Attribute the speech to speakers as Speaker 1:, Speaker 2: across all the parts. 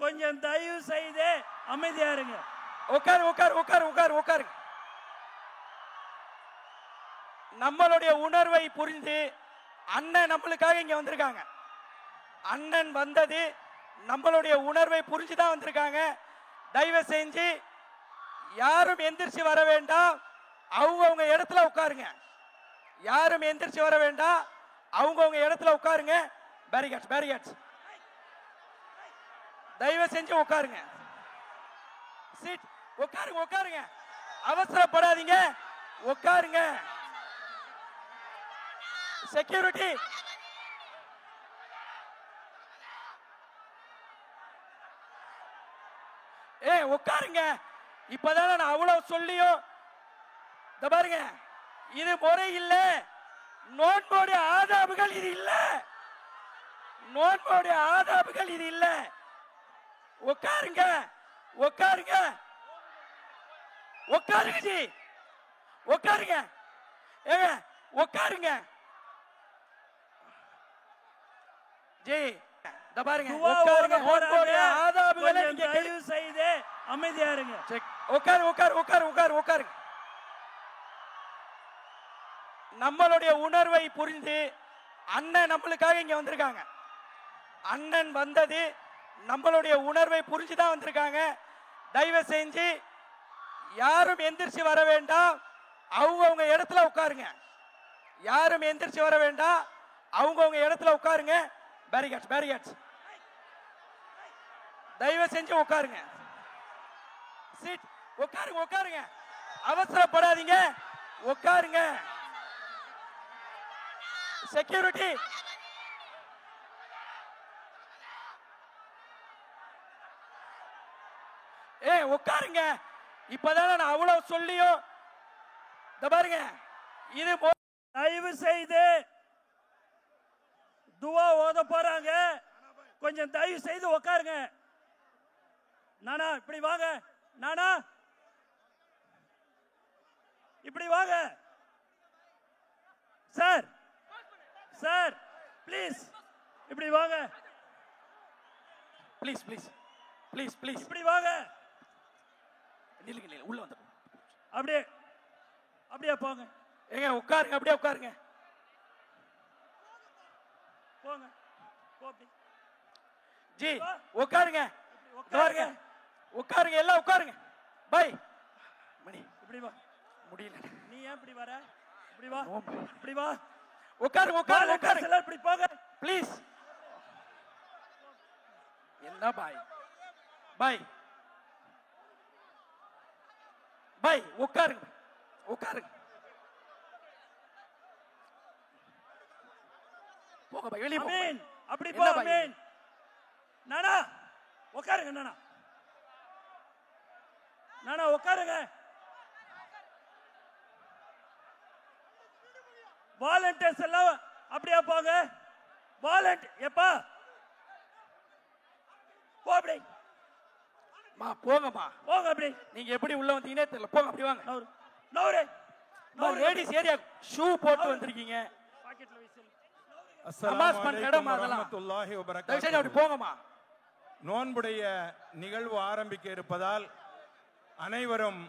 Speaker 1: கொஞ்சம் தயவு செய்து அமைதியா இருங்க.
Speaker 2: உட்காரு உட்காரு உட்காரு உட்காரு உட்காரு. நம்மளுடைய உணர்வை புரிந்து அண்ணன் நம்மளுக்காக இங்க வந்திருக்காங்க. அண்ணன் வந்தது நம்மளுடைய உணர்வை புரிஞ்சுதான் வந்திருக்காங்க. தயவு செஞ்சு யாரும் எந்திரிச்சு வர வேண்டாம், அவங்க இடத்துல உட்காருங்க. யாரும் எந்திரிச்சு வர வேண்டாம், அவங்க இடத்துல உட்காருங்க. பேரிகேட்ஸ் பேரிகேட்ஸ் தயவு செஞ்சு உட்காருங்க. சீட் உட்காருங்க உட்காருங்க, அவசரப்படாதீங்க, உட்காருங்க. செக்யூரிட்டி உட்காருங்க. இப்பதான நான் அவ்வளவு சொல்லியும் பாருங்க, இது முறை இல்ல. நோன்போடைய ஆதாபுகள் இது இல்ல. நோன்போடைய ஆதாபுகள் இது இல்ல. உட்காருங்க உட்காருங்க உட்காருங்க ஜி, உட்காருங்க. ஏங்க உட்காருங்க ஜி. பாருங்க, உட்காருங்க. நோன்போடைய ஆதாபுகளை நீங்க
Speaker 1: தயவு செய்து அமைதியா இருங்க.
Speaker 2: உட்காரு உட்காரு உட்காரு உட்காரு உட்காரு. நம்மளுடைய உணர்வை புரிந்து அண்ணன் நம்மளுக்காக இங்க வந்திருக்காங்க. அண்ணன் வந்தது நம்மளுடைய உணர்வை புரிஞ்சுதான் வந்திருக்காங்க. தயவு செஞ்சு யாரும் எந்திரிச்சு வர வேண்டாம். அவங்க இடத்துல உட்காருங்க. யாரும் எந்திரிச்சு வர வேண்டாம். அவங்க இடத்துல உட்காருங்க. பேரிகேட்ஸ் பேரிகேட்ஸ் தயவு செஞ்சு உட்காருங்க. சீட் உட்காருங்க உட்காருங்க. அவசரப்படாதீங்க. உட்காருங்க. செக்யூரிட்டி உட்காருங்க. இப்பதானே நான் அவ்வளவு சொல்லியும் பாருங்க. இது
Speaker 1: தயவு செய்து துவா ஓத போறாங்க. கொஞ்சம் தயவு செய்து உட்காருங்க. நானா இப்படி வாங்க. நானா இப்படி வாங்க. சார் சார் ப்ளீஸ் இப்படி வாங்க.
Speaker 2: ப்ளீஸ் ப்ளீஸ் ப்ளீஸ் ப்ளீஸ்
Speaker 1: இப்படி வாங்க.
Speaker 2: நில்லுங்க உள்ள வந்து
Speaker 1: அப்படியே அப்படியே போங்க.
Speaker 2: ஏங்க உட்காருங்க. அப்படியே உட்காருங்க.
Speaker 1: போங்க போப்பி
Speaker 2: ஜி உட்காருங்க. உட்காருங்க உட்காருங்க. எல்லாம் உட்காருங்க. பை மணி இப்படி வா. முடியல.
Speaker 1: நீ ஏன் இப்படி வர? இப்படி வா. இப்படி வா.
Speaker 2: உட்காருங்க உட்காருங்க உட்காருங்க.
Speaker 1: எல்லாம் இப்படி போங்க
Speaker 2: ப்ளீஸ். என்ன பாய் பாய் பாய் உட்காருங்க உட்காருங்க. போங்க பாய் வெளியே போங்க.
Speaker 1: அமீன் அப்படி போ. அமீன் நானா உட்காருங்க. நானா நானா உட்காருங்க. வாலண்டியர்ஸ் எல்லாம் அப்படியே போங்க. வாலண்டியர் எப்பா போ. அப்படி
Speaker 2: போங்கம்மா
Speaker 1: போங்க. அப்படி
Speaker 2: நீங்க எப்படி உள்ள வந்தீங்கன்னே தெரியல. போங்க அப்படி வாங்க.
Speaker 1: நவுரே
Speaker 2: லேடிஸ் ஏரியா ஷூ போட்டு வந்திருக்கீங்க.
Speaker 1: பாக்கெட்ல வைசல்.
Speaker 2: அஸ்ஸலாமு அலைக்கும் வரஹ்மத்துல்லாஹி வ பரகாத்துஹு. அப்படி போங்கம்மா.
Speaker 3: நோன்புடைய நிகழ்வு ஆரம்பிக்க இருப்பதால் அனைவரும்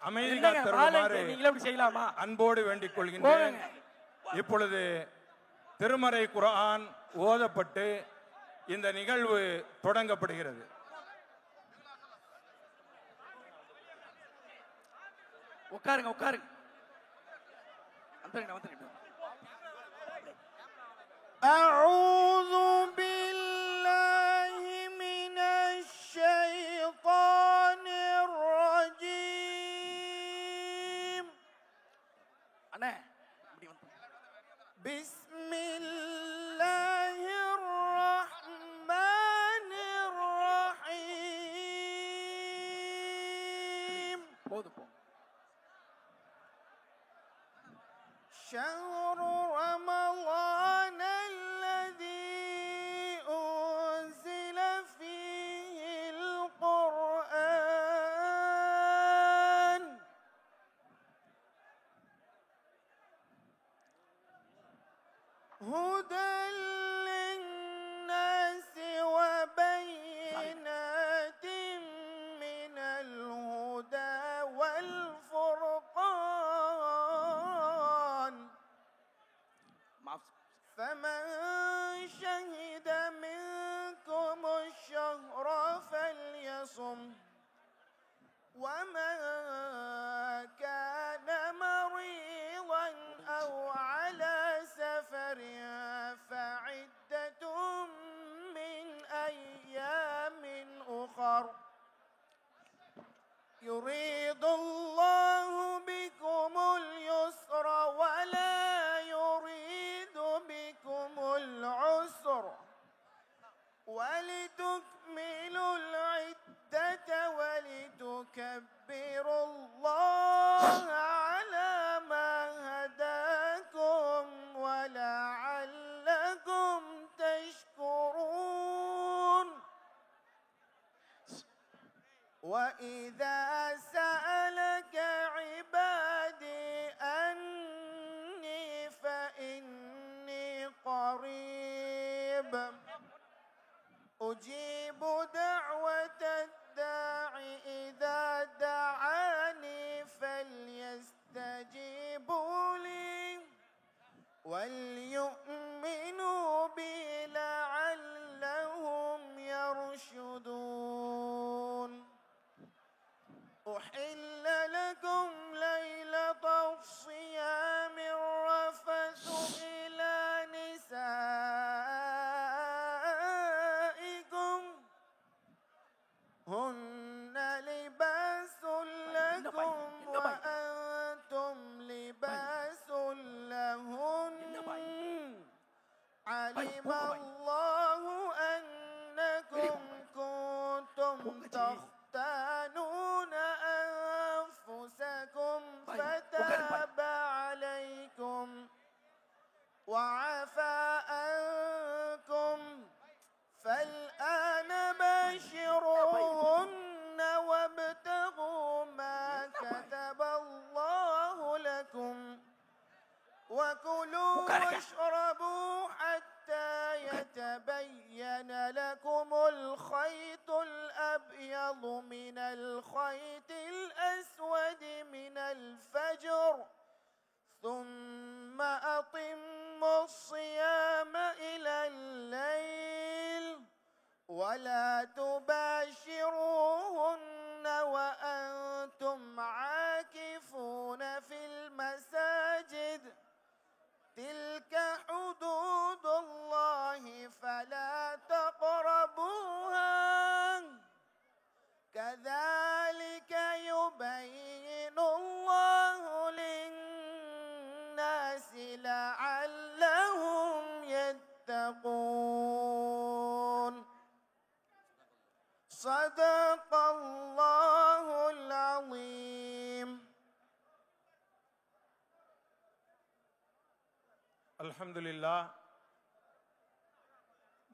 Speaker 3: அமைதி காத்தருமாறு
Speaker 2: நீங்களே அப்படி செய்யலாமா?
Speaker 3: அன்போடு வேண்டிக் கொள்கின்றேன். இப்பொழுது திருமறை குர்ஆன் ஓதப்பட்டு இந்த நிகழ்வு தொடங்கப்படுகிறது.
Speaker 2: உட்காருங்க உட்காருங்க. வந்துருங்க வந்துருங்க.
Speaker 4: أعوذ بالله من الشيطان الرجيم.
Speaker 2: அண்ணே இப்படி வந்து.
Speaker 4: بسم الله الرحمن الرحيم.
Speaker 2: போதும் போ.
Speaker 4: شهر رمضان الذي أنزل فيه القرآن هدى للناس وبينات من الهدى والفرقان فمن شهد منكم الشهر فليصم ومن كان مريضا أو على سفر فعدة من أيام أخر يريد الله بكم اليسر ولا يريد بكم العسر ولتكملوا العدة ولتكبروا الله على ما هداكم ولعلكم تشكرون. وإذا سألك عبادي أني فإني قريب أجيب دعوة الداع إذا أحل لكم ليلة الصيام الرفث إلى نسائكم هن لباس لكم وأنتم لباس لهن علم الله أنكم كنتم تختانون أنفسكم فتاب عليكم وعفى عنكم فالآن باشروهن وابتغوا ما كتب الله لكم وكلوا واشربوا حتى يتبين لكم الخيط الأبيض من الخيط الأسود من الفجر ثم أتموا الصيام إلى الليل ولا تباشروهن وأنتم عاكفون في المساجد تلك حدود الله فلا تقربوها كذلك يبين الله للناس لعلهم يتقون صدق الله العظيم.
Speaker 3: அல்ஹம்துலில்லாஹ்.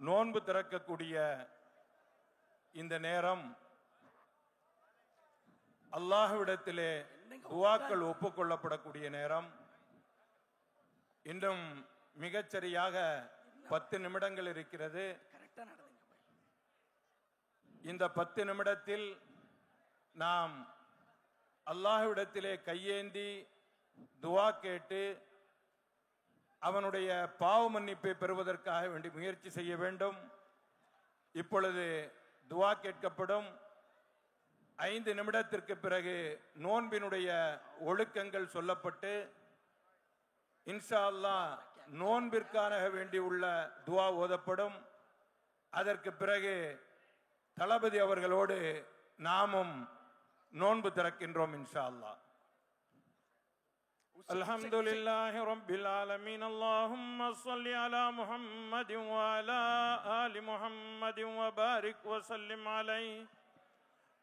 Speaker 3: நோன்பு திறக்கக்கூடிய இந்த நேரம் அல்லாஹ்விடத்திலே துஆக்கள் ஒப்புக்கொள்ளப்படக்கூடிய நேரம். இன்னும் மிகச்சரியாக 10 நிமிடங்கள் இருக்கிறது. இந்த 10 நிமிடத்தில் நாம் அல்லாஹ்விடத்திலே கையேந்தி துஆ கேட்டு அவனுடைய பாவ மன்னிப்பை பெறுவதற்காக வேண்டி முயற்சி செய்ய வேண்டும். இப்பொழுது துஆ கேட்கப்படும். 5 நிமிடத்திற்கு பிறகு நோன்பினுடைய ஒழுக்கங்கள் சொல்லப்பட்டு இன்ஷா அல்லாஹ் நோன்பிற்கான வேண்டி உள்ள துஆ ஓதப்படும். அதற்கு பிறகு தளபதி அவர்களோடு நாமும் நோன்பு திறக்கின்றோம் இன்ஷா அல்லாஹ். الحمد لله رب العالمين اللهم صل على محمد وعلى آل محمد وبارك وسلم عليه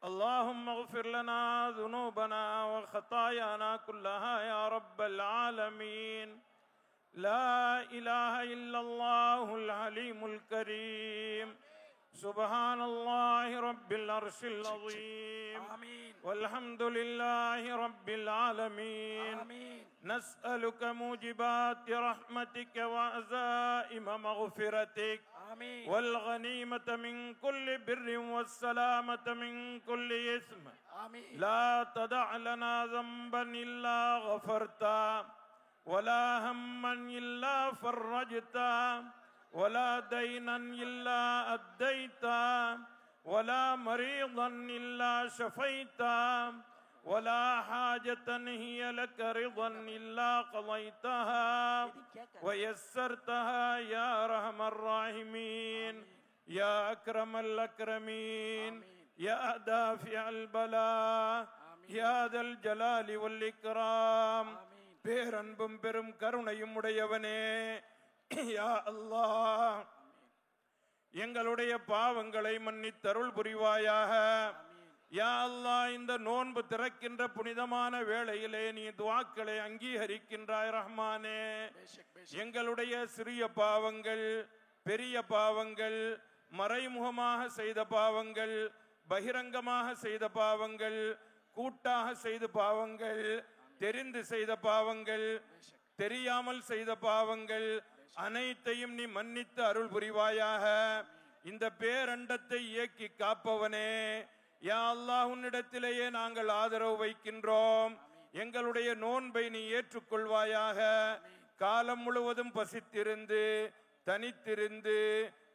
Speaker 3: اللهم اغفر لنا ذنوبنا وخطايانا كلها يا رب العالمين لا إله إلا الله العليم الكريم سبحان الله رب العرش العظيم والحمد لله رب العالمين نسألك موجبات رحمتك وعزائم مغفرتك والغنيمة من كل بر والسلامة من كل إثم لا تدع لنا ذنبا إلا غفرته ولا هما إلا فرجته ولا دينا إلا أديته ولا مريضا إلا شفيته ولا حاجة هي لك رضا إلا قضيتها ويسرتها يا أرحم الراحمين يا أكرم الأكرمين يا دافع البلاء يا ذا الجلال والإكرام பேரன்பும் பெரும் கருணையும் உடையவனே யா அல்லாஹ் எங்களுடைய பாவங்களை மன்னித்தருள் புரிவாயாக. யா அல்லாஹ் இந்த நோன்பு திறக்கின்ற புனிதமான வேளையிலே நீ துஆக்களை அங்கீகரிக்கின்றாய் ரஹ்மானே. எங்களுடைய சிறிய பாவங்கள், பெரிய பாவங்கள், மறைமுகமாக செய்த பாவங்கள், பகிரங்கமாக செய்த பாவங்கள், கூட்டாக செய்த பாவங்கள், தெரிந்து செய்த பாவங்கள், தெரியாமல் செய்த பாவங்கள் அனைத்தையும் நீ மன்னித்து அருள் புரிவாயாக. இந்த பேரண்டத்தை இயக்கி காப்பவனே யா அல்லாஹ் உன்னிடத்திலேயே நாங்கள் ஆதரவு வைக்கின்றோம். எங்களுடைய நோன்பை நீ ஏற்றுக்கொள்வாயாக. காலம் முழுவதும் பசித்திருந்து, தனித்திருந்து,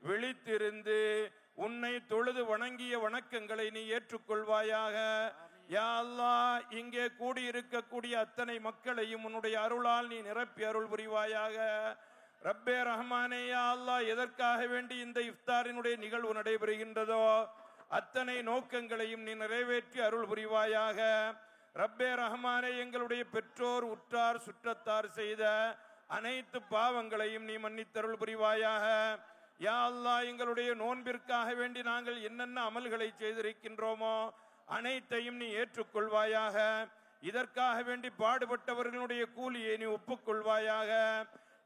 Speaker 3: விழித்திருந்து உன்னை தொழுது வணங்கிய வணக்கங்களை நீ ஏற்றுக்கொள்வாயாக. யா அல்லாஹ், இங்கே கூடியிருக்கக்கூடிய அத்தனை மக்களையும் உன்னுடைய அருளால் நீ நிரப்பி அருள் புரிவாயாக. ரப்பே ரஹ்மானே, யா அல்லாஹ், எதற்காக வேண்டி இந்த இஃப்தாரினுடைய நிகழ்வு நடைபெறுகின்றதோ அத்தனை நோக்கங்களையும் நீ நிறைவேற்றி அருள் புரிவாயாக. ரப்பே ரஹ்மானே, எங்களுடைய பெற்றோர், உற்றார், சுற்றத்தார் செய்த அனைத்து பாவங்களையும் நீ மன்னித்தருள் புரிவாயாக. யா அல்லாஹ், எங்களுடைய நோன்பிற்காக வேண்டி நாங்கள் என்னென்ன அமல்களை செய்திருக்கின்றோமோ அனைத்தையும் நீ ஏற்றுக்கொள்வாயாக. இதற்காக வேண்டி பாடுபட்டவர்களுடைய கூலியை நீ ஒப்புக்கொள்வாயாக.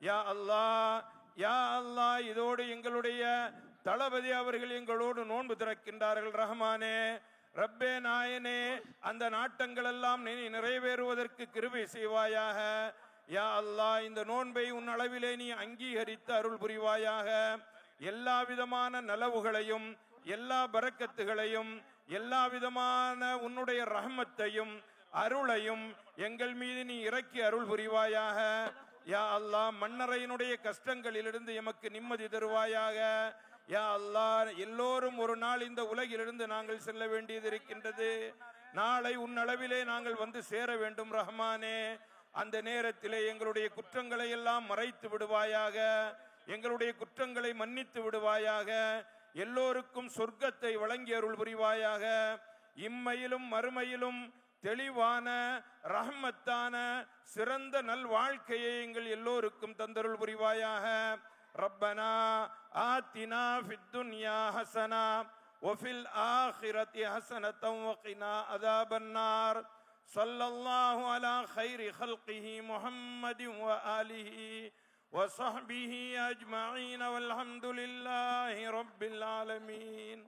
Speaker 3: யா அல்லாஹ், யா அல்லாஹ், இதோடு எங்களுடைய தளபதி அவர்கள் எங்களோடு நோன்பு திறக்கின்றார்கள். ரஹ்மானே, ரப்பே நாயனே, அந்த நாட்டங்கள் எல்லாம் நீ நிறைவேறுவதற்கு கிருபை செய்வாயாக. யா அல்லாஹ், இந்த நோன்பை உன் அளவிலே நீ அங்கீகரித்து அருள் புரிவாயாக. எல்லா விதமான நலவுகளையும், எல்லா பரக்கத்துகளையும், எல்லா விதமான உன்னுடைய ரஹ்மத்தையும் அருளையும் எங்கள் மீது நீ இறக்கி அருள் புரிவாயாக. யா அல்லாஹ், மன்னரையினுடைய கஷ்டங்களிலிருந்து எமக்கு நிம்மதி தருவாயாக. யா அல்லாஹ், எல்லோரும் ஒரு நாள் இந்த உலகிலிருந்து நாங்கள் செல்ல வேண்டியது இருக்கின்றது. நாளை உன் அளவிலே நாங்கள் வந்து சேர வேண்டும். ரஹ்மானே, அந்த நேரத்திலே எங்களுடைய குற்றங்களை எல்லாம் மறைத்து விடுவாயாக. எங்களுடைய குற்றங்களை மன்னித்து விடுவாயாக. எல்லோருக்கும் சொர்க்கத்தை வழங்கி அருள் புரிவாயாக. இம்மையிலும் மறுமையிலும் தெளிவான ரஹ்மத்தான சிறந்த நல் வாழ்க்கையை எங்கள் எல்லோருக்கும் தந்தருள் புரிவாயாக. ரப்பனா ஆத்தினா ஃபித் துன்யா ஹஸனா வஃபில் ஆখিরাতি ஹஸனத்தன் வகினா அஸாபன் நார். ஸல்லல்லாஹு அலா கைரி ஹல்கிஹி முஹம்மதின் வ ஆலிஹி வ ஸஹ்பிஹி அஜ்மஈன் வல்ஹம்துலில்லாஹி ரப்பில் ஆலமீன்.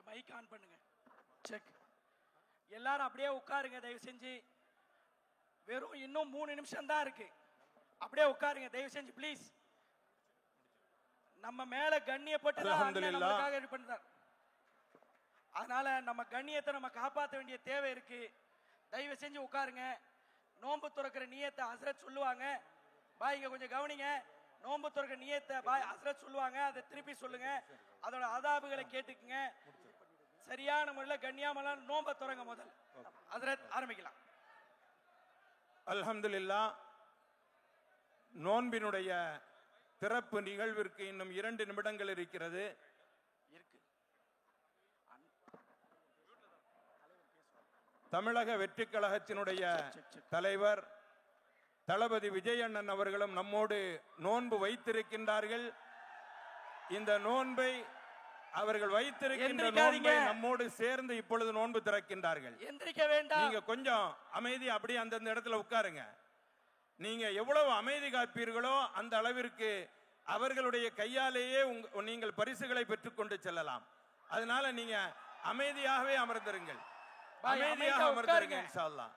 Speaker 5: மைக் ஆன் பண்ணுங்க. செக். எல்லாரும் அப்படியே உட்காருங்க தயவு செஞ்சு. வெறும் இன்னும் 3 நிமிஷம் தான் இருக்கு. அப்படியே உட்காருங்க தயவு செஞ்சு ப்ளீஸ். நம்ம மேல கண்ணியப்பட்டு நமக்காக இது பண்றார். அதனால நம்ம கண்ணியத்தை நம்ம காப்பாற்ற வேண்டிய தேவை இருக்கு. தயவு செஞ்சு உட்காருங்க. நோன்பு துறக்கிற நியத்தை ஹஸ்ரத் சொல்லுவாங்க. பாய்ங்க கொஞ்சம் கவனிங்க. நோன்பு துறக்கிற நியத்தை பாய் ஹஸ்ரத் சொல்லுவாங்க. அதை திருப்பி சொல்லுங்க. அதோட ஆதாபுகளை கேட்டுக்குங்க. சரியான முறையில் கண்ணியமான நோன்பை துறங்க. முதல் ஹஸ்ரத் ஆரம்பிக்கலாம்.
Speaker 3: அல்ஹம்துலில்லாஹ், நோன்பினுடைய திறப்பு நிகழ்விற்கு இன்னும் 2 நிமிடங்கள் இருக்கிறது. தமிழக வெற்றி கழகத்தினுடைய தலைவர் தளபதி விஜயண்ணன் அவர்களும் நம்மோடு நோன்பு வைத்திருக்கின்றார்கள். இந்த நோன்பை அவர்கள் வைத்திருக்கின்ற நோன்பை நம்மோடு சேர்ந்து இப்பொழுது நோன்பு திறக்கின்றார்கள்.
Speaker 5: எந்திரிக்க வேண்டாம்.
Speaker 3: நீங்க கொஞ்சம் அமைதி அப்படியே அந்தந்த இடத்துல உட்காருங்க. நீங்க எவ்வளவு அமைதி காப்பீர்களோ அந்த அளவிற்கு அவர்களுடைய கையாலேயே நீங்கள் பரிசுகளை பெற்றுக்கொண்டு செல்லலாம். அதனால நீங்க அமைதியாகவே அமர்ந்திருங்கள். அமைதியாக அமர்ந்திருங்க இன்ஷா அல்லாஹ்.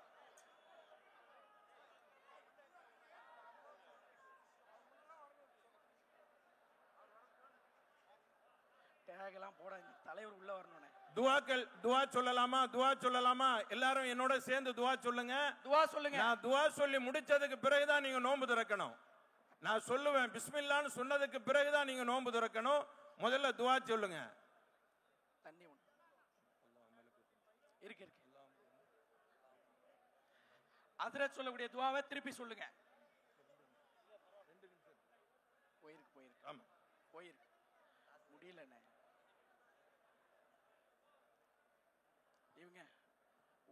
Speaker 5: தலைவர் உள்ள வரணும்.
Speaker 3: துவா சொல்லலாமா? துவா சொல்லலாமா? எல்லாரும் என்னோட சேர்ந்து துவா சொல்லுங்க.
Speaker 5: துவா சொல்லுங்க.
Speaker 3: நான் துவா சொல்லி முடிச்சதுக்கு பிறகுதான் நீங்க நோன்பு திறக்கணும். நான் சொல்லுவேன் பிஸ்மில்லான்னு சொன்னதுக்கு பிறகுதான் நீங்க நோன்பு திறக்கணும். முதல்ல துவா சொல்லுங்க.
Speaker 5: தண்ணி இருக்கு இருக்கு. ஹஸ்ரத் சொல்லக்கூடிய துவாவை திருப்பி சொல்லுங்க. போயிருக்கு போயிருக்கு. ஆமா போயிருக்கு. முடியலண்ணே. இவங்க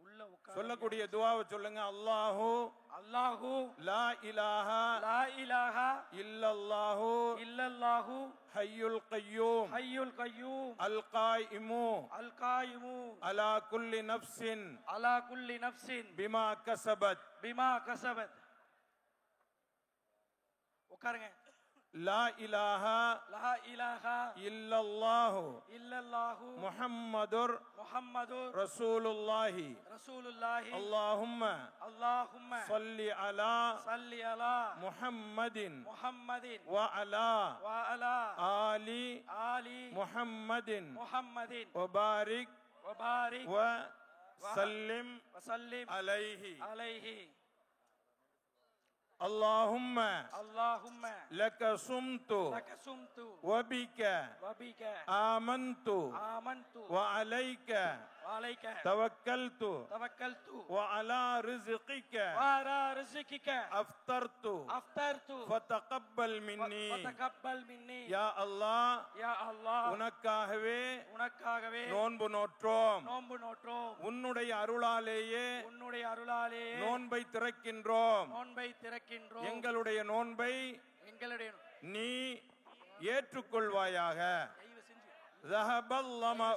Speaker 5: உள்ள
Speaker 3: சொல்லக்கூடிய துவாவை சொல்லுங்க. அல்லாஹு
Speaker 5: அல்லாஹு
Speaker 3: லா இலாஹா
Speaker 5: லா இலாஹா
Speaker 3: இல்லல்லாஹு
Speaker 5: இல்லல்லாஹு
Speaker 3: ஹய்யுல் கய்யூம்
Speaker 5: ஹய்யுல் கய்யூம்
Speaker 3: அல் காயிமு
Speaker 5: அலா
Speaker 3: குல்லி நஃப்ஸின்
Speaker 5: பிமா கஸபத். உட்காருங்க.
Speaker 3: லா இலாஹா இல்லல்லாஹு முஹம்மதுர் ரசூலுல்லாஹி அல்லாஹும்ம ஸல்லி அலா முஹம்மதின் வ அலா ஆலி முஹம்மதின் வ பாரிக் வ சல்லிம் அலைஹி. اللهم
Speaker 5: اللهم
Speaker 3: لك صمت
Speaker 5: لك صمت
Speaker 3: وبك
Speaker 5: وبك
Speaker 3: آمنت
Speaker 5: آمنت
Speaker 3: وعليك
Speaker 5: وعليك
Speaker 3: توكلت
Speaker 5: توكلت
Speaker 3: وعلى رزقك
Speaker 5: وعلى رزقك
Speaker 3: أفطرت
Speaker 5: أفطرت
Speaker 3: فتقبل مني
Speaker 5: وتقبل مني
Speaker 3: يا الله
Speaker 5: يا الله
Speaker 3: உனக்காகவே
Speaker 5: உனக்காகவே
Speaker 3: நோன்பு நோற்றோம்
Speaker 5: நோன்பு நோற்றோம்
Speaker 3: உன்னுடைய அருளாலேயே
Speaker 5: உன்னுடைய அருளாலே
Speaker 3: நோன்பை திறக்கின்றோம்
Speaker 5: நோன்பை திறக்கின்றோம்
Speaker 3: எங்களுடைய நோன்பை
Speaker 5: எங்களுடைய
Speaker 3: நீ ஏற்றுக்கொள்வாயாக
Speaker 5: தயவு செஞ்சு
Speaker 3: ذهب الظمأ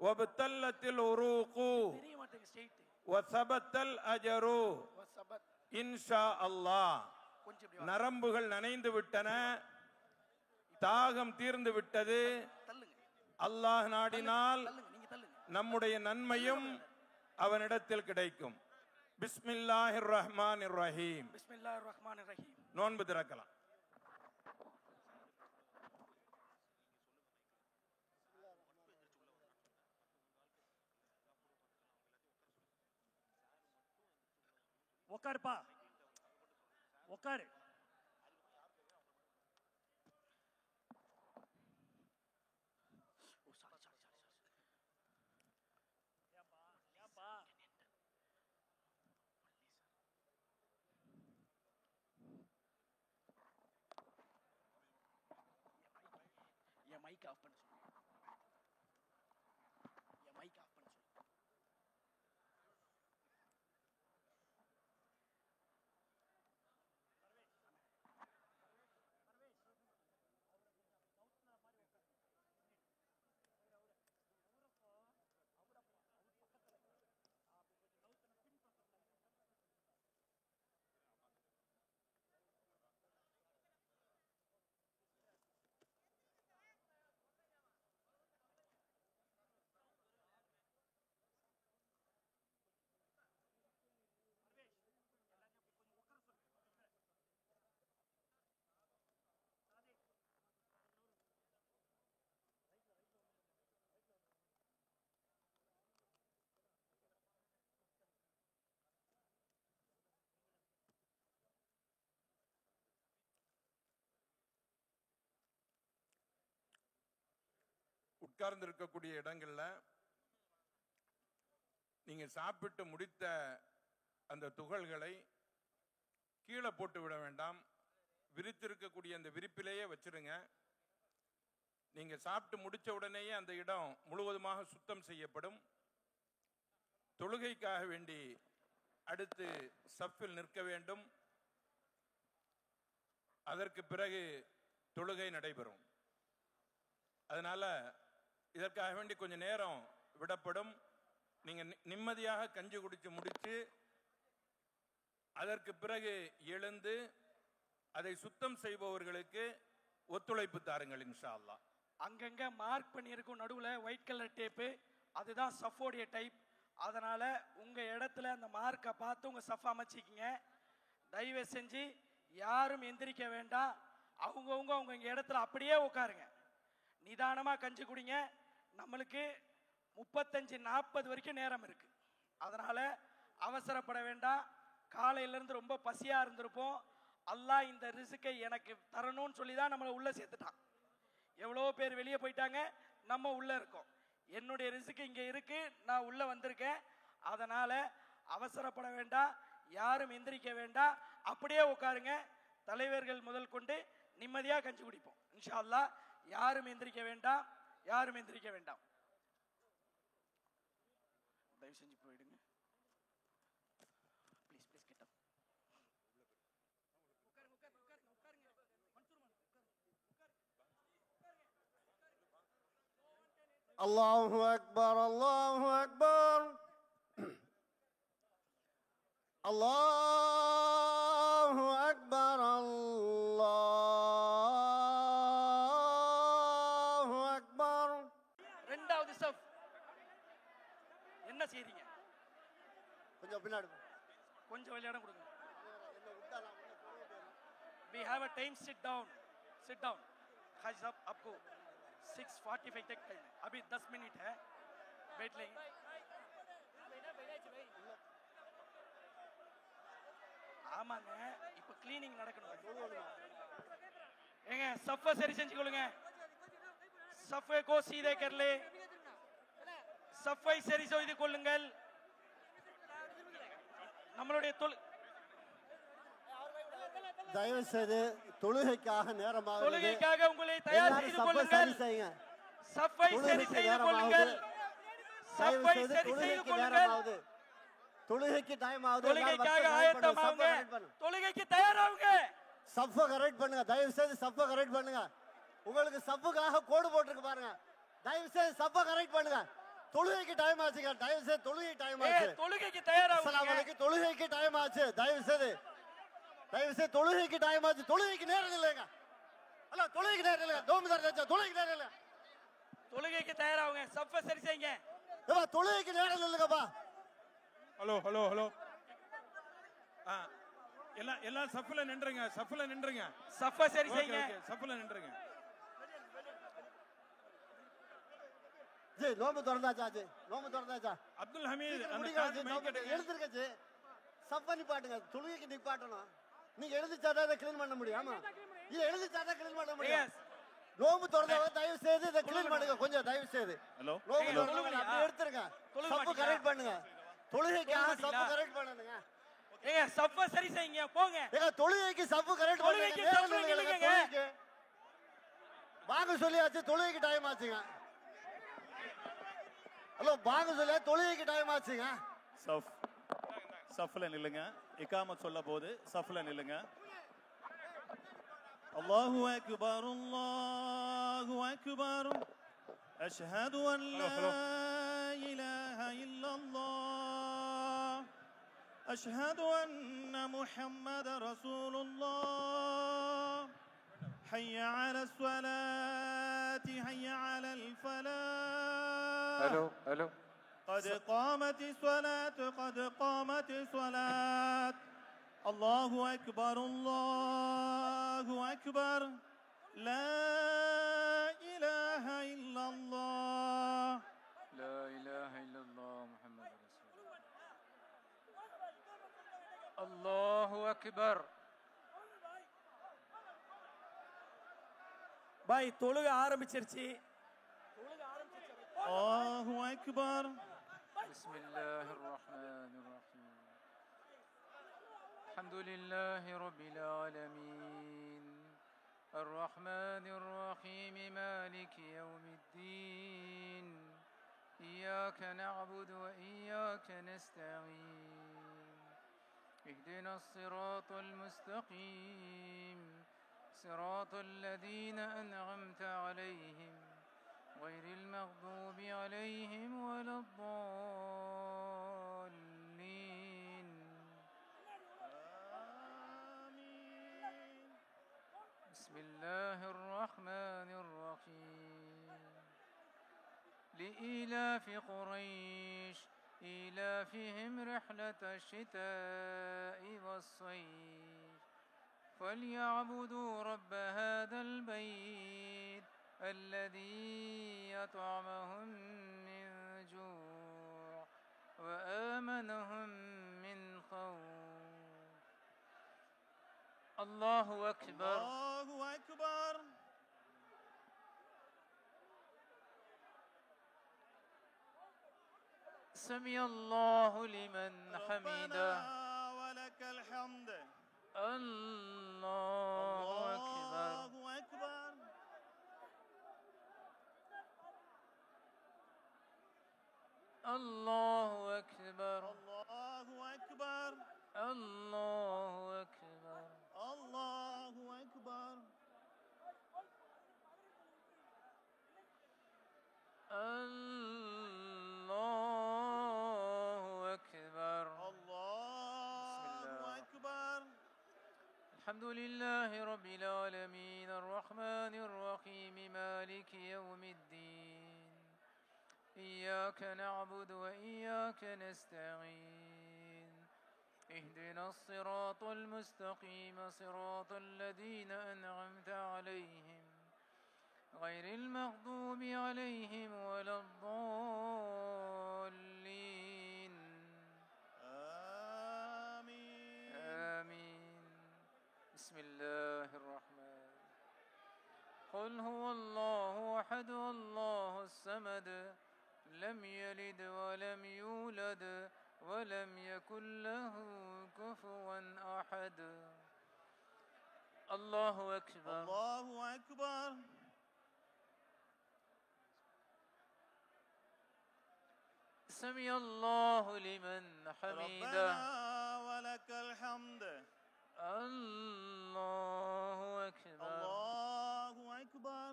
Speaker 3: وابتلت العروق
Speaker 5: தெரிய மாட்டேங்க ஸ்ட்ரைட்
Speaker 3: وثبت الأجر
Speaker 5: வசபத்
Speaker 3: إن شاء الله
Speaker 5: கொஞ்சம் இப்படி
Speaker 3: நரம்புகள் நனைந்து விட்டன, தாகம் தீர்ந்து விட்டது.
Speaker 5: தள்ளுங்க
Speaker 3: அல்லாஹ் நாடினால்
Speaker 5: தள்ளுங்க நீங்க தள்ளுங்க
Speaker 3: நம்முடைய நன்மையும் அவனிடத்தில் கிடைக்கும். பிஸ்மில்லாஹிர் ரஹ்மானிர் ரஹீம்.
Speaker 5: பிஸ்மில்லாஹிர் ரஹ்மானிர் ரஹீம்.
Speaker 3: நோன்பு திறக்கலாம்.
Speaker 1: உட்காருப்பா, உட்காரு.
Speaker 5: என் மைக் ஆஃப் பண்ண சொல்லு. என் மைக் ஆஃப் பண்ண சொல்லு.
Speaker 3: உட்கார்ந்து இருக்கக்கூடிய இடங்கள்ல நீங்க சாப்பிட்டு முடித்த அந்த துகள்களை கீழே போட்டு விட வேண்டாம். விரித்திருக்கக்கூடிய அந்த விரிப்பிலேயே வச்சிருங்க. நீங்க சாப்பிட்டு முடிச்ச உடனேயே அந்த இடம் முழுவதுமாக சுத்தம் செய்யப்படும். தொழுகைக்காக வேண்டி அடுத்து சஃபில் நிற்க வேண்டும். அதற்கு பிறகு தொழுகை நடைபெறும். அதனால இதற்காக வேண்டி கொஞ்சம் நேரம் விடப்படும். நீங்க நிம்மதியாக கஞ்சி குடிச்சு முடிச்சு அதற்கு பிறகு எழுந்து அதை சுத்தம் செய்பவர்களுக்கு ஒத்துழைப்பு தாருங்கள் இன்ஷா அல்லாஹ்.
Speaker 5: அங்கங்க மார்க் பண்ணியிருக்கும் நடுவுல ஒயிட் கலர் டேப்பு, அதுதான் சஃபோடைய டைப். அதனால உங்க இடத்துல அந்த மார்க்கை பார்த்து உங்க சஃப் அமைச்சிக்கிங்க. தயவு செஞ்சு யாரும் எந்திரிக்க வேண்டாம். அவங்கவுங்க அவங்க இடத்துல அப்படியே உட்காருங்க. நிதானமா கஞ்சி குடிங்க. நம்மளுக்கு 35-40 வரைக்கும் நேரம் இருக்கு. அதனால அவசரப்பட வேண்டாம். காலையிலேருந்து ரொம்ப பசியா இருந்திருப்போம். அல்லாஹ் இந்த ரிஸ்கை எனக்கு தரணும்னு சொல்லி தான் நம்மளை உள்ள சேர்த்துட்டான். எவ்வளோ பேர் வெளியே போயிட்டாங்க, நம்ம உள்ள இருக்கோம். என்னுடைய ரிஸ்க் இங்க இருக்கு, நான் உள்ள வந்திருக்கேன். அதனால அவசரப்பட வேண்டாம், யாரும் எந்திரிக்க வேண்டாம், அப்படியே உட்காருங்க. தலைவர்கள் முதல் கொண்டு நிம்மதியா கஞ்சி குடிப்போம் இன்ஷா அல்லாஹ். யாரும் எந்திரிக்க வேண்டாம், யாரும் எந்திரிக்க வேண்டாம். தயவு செஞ்சு போயிடுங்க. ப்ளீஸ் ப்ளீஸ் கிட்ட
Speaker 4: الله أكبر الله أكبر الله أكبر الله أكبر.
Speaker 5: ரெண்டாவது சஃப் என்ன செய்றீங்க?
Speaker 4: கொஞ்சம் பின்னாடி
Speaker 5: கொஞ்சம் விளையாட கொடுங்க. We have a time, sit down. Sit down. हाजी साहब आपको 6:45 तक टाइम है. अभी 10 मिनट है, बैठ लेंगे. ஆமாங்க, இப்ப கிளீனிங் நடக்கணும். ஏங்க சஃபை சரி செஞ்சுக்கொள்ளுங்க. சஃபை கோ சீதே கர்லே, சஃபை சரி செய்து கொள்ளுங்கள். நம்மளுடைய
Speaker 4: தயவு செய்து தொழுகைக்காக நேரமாக
Speaker 5: தொழுகைக்காக உங்களை தயார் செய்து கொள்ளுங்கள். சஃபை சரி செய்து கொள்ளுங்கள். சஃபை சரி செய்து கொள்ளுங்கள்.
Speaker 4: தொழுகைக்கு டைம் ஆகுது.
Speaker 5: தொழுகைக்காக ஆயத்தமாகுங்க. தொழுகைக்கு தயாராகுங்க.
Speaker 4: சஃபை கரெக்ட் பண்ணுங்க. தயவு செய்து சஃபை கரெக்ட் பண்ணுங்க. உங்களுக்கு சஃபுக்காக கோடு போட்டுருக்கு பாருங்க. தயவு செய்து சஃபை கரெக்ட் பண்ணுங்க. தொழுகைக்கு டைம் ஆச்சுங்க. தயவு செய்து தொழுகை டைம் ஆச்சு.
Speaker 5: தொழுகைக்கு தயாராகுங்க.
Speaker 4: அஸ்ஸலாமு அலைக்கும். தொழுகைக்கு டைம் ஆச்சு. தயவு செய்து தொழுகைக்கு டைம் ஆச்சு. தொழுகைக்கு நேரம் இல்லைங்க. அல்ல தொழுகைக்கு நேரம் இல்லைங்க. தோமிதார் நினைச்சா தொழுகைக்கு நேரம் இல்லை.
Speaker 5: தொழுகைக்கு தயாராகுங்க. சஃபை சரி செய்யுங்க.
Speaker 4: தொழுகைக்கு நேரம் இல்லைங்கப்பா.
Speaker 3: ஹலோ ஹலோ ஹலோ, எல்லாம் சஃப்ல நின்றுங்க. சஃப்ல நின்றுங்க.
Speaker 5: சஃபை சரி செய்யுங்க.
Speaker 3: சஃப்ல நின்றுங்க.
Speaker 4: ஜி நோம்பு திறந்தாச்சா? நோம்பு திறந்தாச்சா?
Speaker 3: அப்துல் ஹமீத்
Speaker 4: எழுந்திருக்கச்சு. சஃபை நிப்பாட்டுங்க. தொழுகைக்கு நிப்பாட்டணும். நீங்க எழுதிச்சாதான் இதை கிளீன் பண்ண முடியும். ஆமா, இதை எழுதிச்சாதான் கிளீன் பண்ண முடியும். நோம்பு திறந்தவங்க தயவு செய்து இதை கிளீன் பண்ணுங்க. கொஞ்சம் தயவு செய்து நோம்பு திறந்தவங்க அப்படியே எடுத்துருங்க. சஃபை கரெக்ட் பண்ணுங்க. தொழுகைக்காக சஃபை கரெக்ட் பண்ணுங்க.
Speaker 5: ஏங்க சஃபை சரி செய்யுங்க. போங்க.
Speaker 4: ஏங்க தொழுகைக்கு சஃபை கரெக்ட் பண்ணுங்க. வாங்க சொல்லியாச்சு. தொழுகைக்கு டைம் ஆச்சுங்க. ஹலோ வாங்க சொல்லியா. தொழுகைக்கு டைம் ஆச்சுங்க.
Speaker 1: சஃப்ல நில்லுங்க. இகாமத் சொல்ல போது சஃப்ல நில்லுங்க. அல்லாஹு அக்பர் அல்லாஹு அக்பர் அஷ்ஹது அன் லா இலாஹ இல்லல்லாஹ் அஷ்ஹது அன்ன முஹம்மதர் ரசூலுல்லாஹ் ஹய்ய அலஸ் ஸலாத்தி ஹய்ய அலல் ஃபலாஹ்.
Speaker 2: ஹலோ
Speaker 1: قد قامت الصلاة قد قامت الصلاة الله أكبر الله أكبر لا إله إلا الله
Speaker 2: لا إله إلا الله محمد رسول الله. الله أكبر.
Speaker 5: பாய் தொழுக ஆரம்பிச்சிருச்சு.
Speaker 1: الله أكبر.
Speaker 2: بسم الله الرحمن الرحيم. الحمد لله رب العالمين الرحمن الرحيم مالك يوم الدين إياك نعبد وإياك نستعين اهدنا الصراط المستقيم صراط الذين أنعمت عليهم غير المغضوب عليهم ولا الضالين. آمين. بسم الله الرحمن الرحيم. لإيلاف قريش إيلافهم رحلة الشتاء والصيف فليعبدوا رب هذا البيت الذي أطعمهم من جوع وآمنهم من خوف. الله أكبر.
Speaker 1: الله أكبر.
Speaker 2: سمع الله لمن حمده.
Speaker 1: ولك الحمد.
Speaker 2: الله أكبر.
Speaker 1: الله أكبر.
Speaker 2: الله أكبر.
Speaker 1: الله أكبر.
Speaker 2: الله أكبر.
Speaker 1: الله أكبر.
Speaker 2: الله أكبر.
Speaker 1: الله أكبر.
Speaker 2: الحمد لله رب العالمين الرحمن الرحيم مالك يوم الدين إياك نعبد وإياك نستعين اهدنا الصراط المستقيم صراط الذين أنعمت عليهم غير المغضوب عليهم ولا الضالين.
Speaker 1: آمين.
Speaker 2: آمين.
Speaker 6: أحد الله الصمد لم يلد ولم يولد ولم يكن له كفوا أحد. الله أكبر.
Speaker 7: الله أكبر.
Speaker 6: سمع الله لمن حمده.
Speaker 7: ربنا ولك الحمد.
Speaker 6: الله أكبر.
Speaker 7: الله أكبر.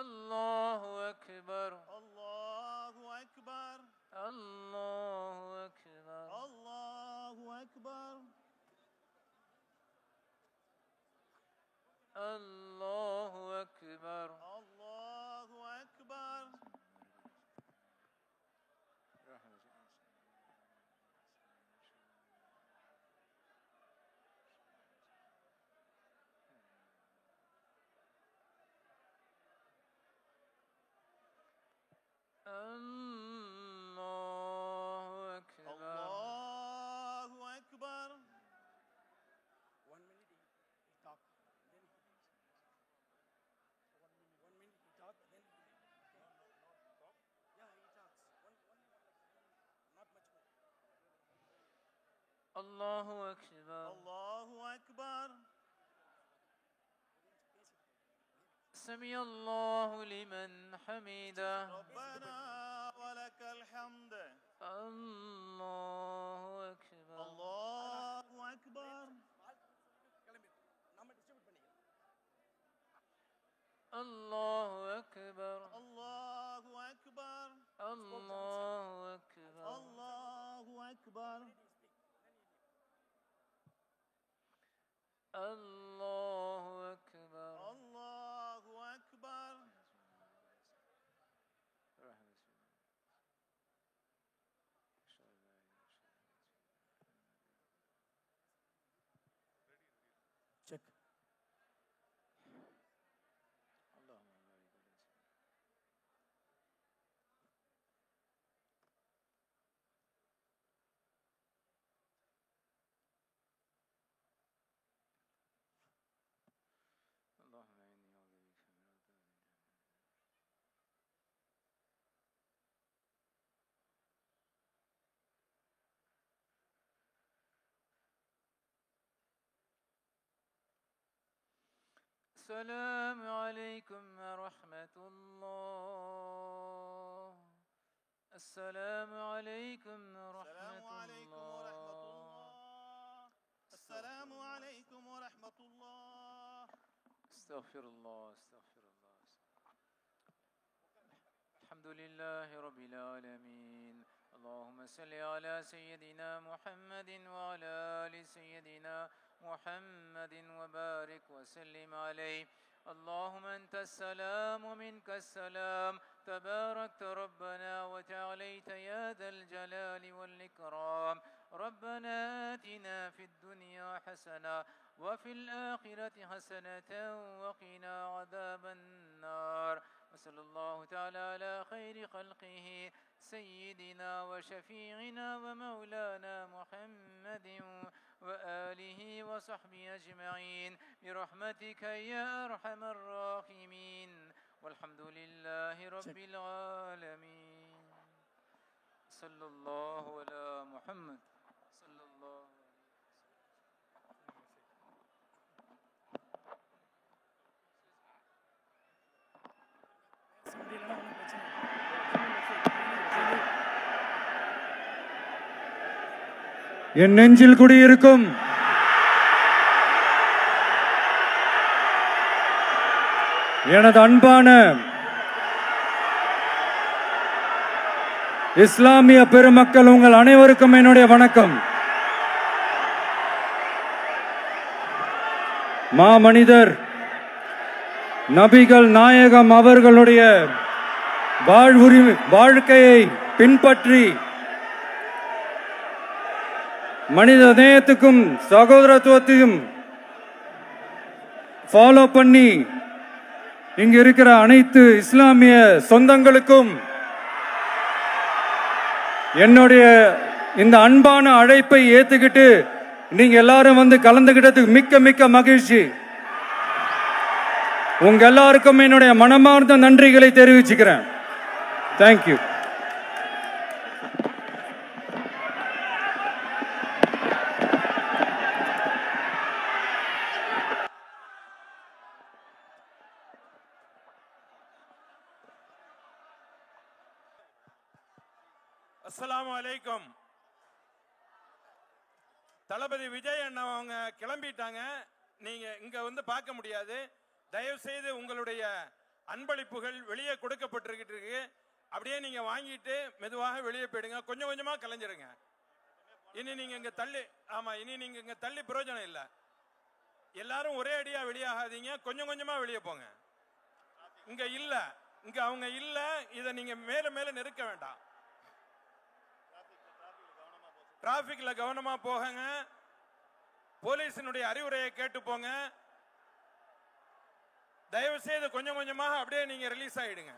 Speaker 6: الله أكبر.
Speaker 7: الله أكبر.
Speaker 6: الله أكبر.
Speaker 7: الله أكبر.
Speaker 6: الله أكبر.
Speaker 7: الله أكبر.
Speaker 6: الله أكبر.
Speaker 7: الله أكبر.
Speaker 6: الله أكبر.
Speaker 7: الله أكبر.
Speaker 6: سمع الله لمن حمده.
Speaker 7: ربنا ولك الحمد.
Speaker 6: الله أكبر.
Speaker 7: الله أكبر.
Speaker 6: الله أكبر.
Speaker 7: الله أكبر.
Speaker 6: الله أكبر.
Speaker 7: الله أكبر.
Speaker 6: الله أكبر.
Speaker 7: الله أكبر.
Speaker 1: செக்.
Speaker 6: السلام عليكم ورحمة الله. السلام عليكم ورحمة الله.
Speaker 7: السلام عليكم ورحمة الله.
Speaker 6: استغفر الله. استغفر الله. الحمد لله رب العالمين. اللهم صل على سيدنا محمد وعلى آل سيدنا محمد وبارك وسلم عليه. اللهم أنت السلام ومنك السلام، تباركت ربنا وتعاليت يا ذا الجلال والإكرام. ربنا آتنا في الدنيا حسنة وفي الآخرة حسنة وقنا عذاب النار. وصلى الله تعالى على خير خلقه سيدنا وشفيعنا ومولانا محمد وآله وصحبه أجمعين برحمتك يا أرحم الراحمين. والحمد لله رب العالمين. صلى الله على محمد. صلى الله
Speaker 8: என் நெஞ்சில் குடியிருக்கும் எனது அன்பான இஸ்லாமிய பெருமக்கள், உங்கள் அனைவருக்கும் என்னுடைய வணக்கம். மாமனிதர் நபிகள் நாயகம் அவர்களுடைய வாழ்க்கையை பின்பற்றி மனித நேயத்துக்கும் சகோதரத்துவத்தையும் ஃபாலோ பண்ணி இங்க இருக்கிற அனைத்து இஸ்லாமிய சொந்தங்களுக்கும் என்னுடைய இந்த அன்பான அழைப்பை ஏத்துக்கிட்டு நீங்க எல்லாரும் வந்து கலந்துகிட்டதுக்கு மிக்க மிக்க மகிழ்ச்சி. உங்க எல்லாருக்கும் என்னுடைய மனமார்ந்த நன்றிகளை தெரிவிச்சுக்கிறேன். தேங்க்யூ.
Speaker 3: அஸ்ஸலாமு அலைக்கும். தளபதி விஜய் அண்ணா அவங்க கிளம்பிட்டாங்க. நீங்க இங்க வந்து பார்க்க முடியாது. தயவு செய்து உங்களுடைய அன்பளிப்புகள் வெளியே கொடுக்கப்பட்டிருக்கு. அப்படியே நீங்க வாங்கிட்டு மெதுவாக வெளியே போயிடுங்க. கொஞ்சம் கொஞ்சமா கலைஞ்சிருங்க. இனி நீங்க இங்க தள்ளி இனி நீங்க இங்க தள்ளி பிரயோஜனம் இல்லை. எல்லாரும் ஒரே அடியா வெளியாகாதீங்க. கொஞ்சம் கொஞ்சமா வெளியே போங்க. இங்க இல்ல, இங்க அவங்க இல்ல. இதை நீங்க மேல மேல நெருக்க வேண்டாம். டிராபிக்ல கவனமா போங்க. போலீசினுடைய அறிவுரையை கேட்டு போங்க. தயவு செய்து கொஞ்சம் கொஞ்சமாக அப்படியே நீங்க ரிலீஸ் ஆயிடுங்க.